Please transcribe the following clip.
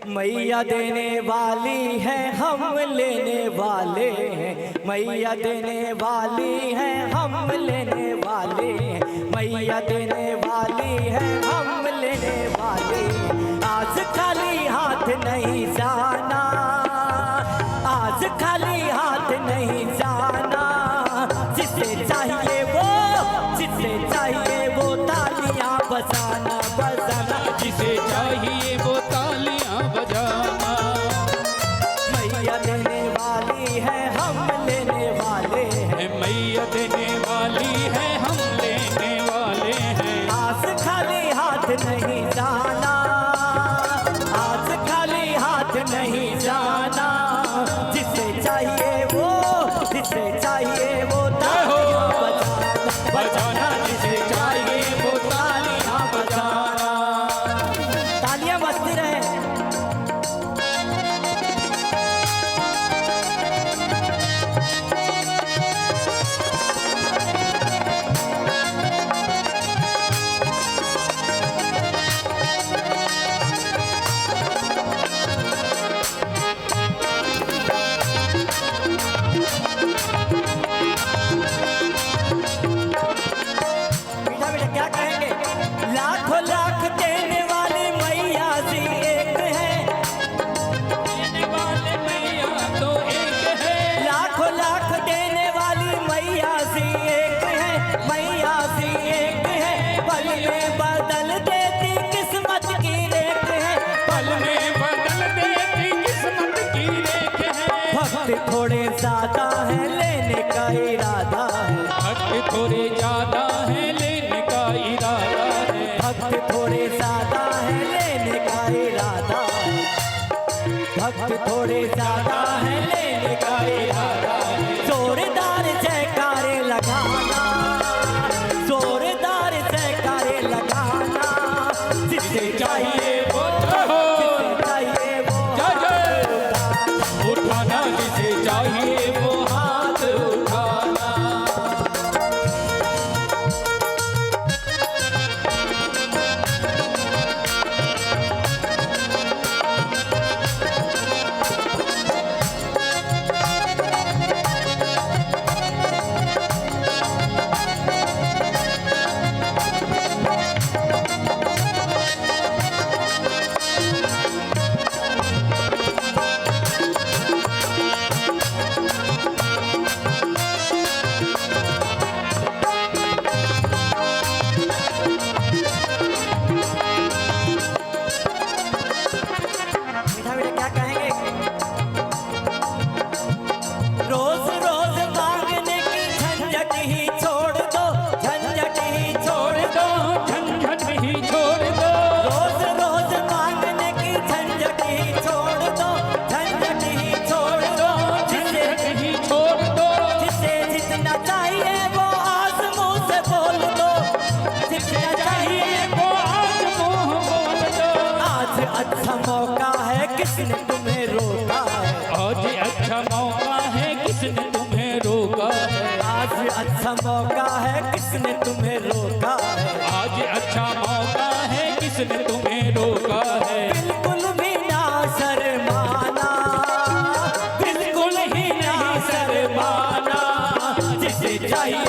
मैया देने वाली है हम लेने वाले हैं, मैया देने वाली है हम लेने वाले हैं, मैया देने वाली है हम लेने वाले हैं। आज खाली हाथ नहीं जाना, आज खाली हाथ नहीं जाना, जिसे चाहिए वो तालियां बजाना बजाना, जिसे चाहिए वो तालियां बजाना। मैया देने वाली है हम लेने वाले हैं, मैया देने वाली है हम लेने वाले हैं। आज खाली हाथ नहीं जाना, आज खाली हाथ नहीं जाना, जिसे चाहिए वो तालियां बजाना, जिसे चाहिए वो तालियां बजाना। तालियां बजती रहे। क्या कहेंगे? लाखों लाख देने वाली मैया जी एक है, देने वाले मैया तो एक है। लाखों लाख देने वाली मैया जी एक है, मैया जी एक है, पल में बदल देती किस्मत की रेख है, पल में बदल देती किस्मत की रेख है। भक्त थोड़े ज्यादा है लेने का इरादा है, भक्त थोड़े ज्यादा है लेने का इरादा है। भक्त थोड़े ज्यादा है लेने का इरादा है, भक्त थोड़े ज्यादा है लेने का इरादा है। जोरदार जयकारे लगाना, जोरदार जयकारे लगाना, जिसे चाहिए वो चाहिए वो उठाना, जिसे चाहिए वो हाथ उठाना। मीठा मीठा क्या कहेंगे? रोज रोज मांगने की झंझट ही छोड़ दो, झंझट ही छोड़ दो, झंझट ही छोड़ दो। रोज रोज मांगने की झंझट ही छोड़ दो, झंझट ही छोड़ दो, जिसे झंझट ही छोड़ दो। जिसे जितना चाहिए वो आज मुंह से बोल दो, जितना चाहिए वो आज मुंह बोल दो। आज अच्छा मौका है किसने तुम्हें रोका है, आज अच्छा मौका है किसने तुम्हें रोका है। आज अच्छा मौका है किसने तुम्हें रोका है, आज अच्छा मौका है किसने तुम्हें रोका है। बिल्कुल भी ना शर्माना, बिल्कुल ही ना शर्माना, जिसे चाहिए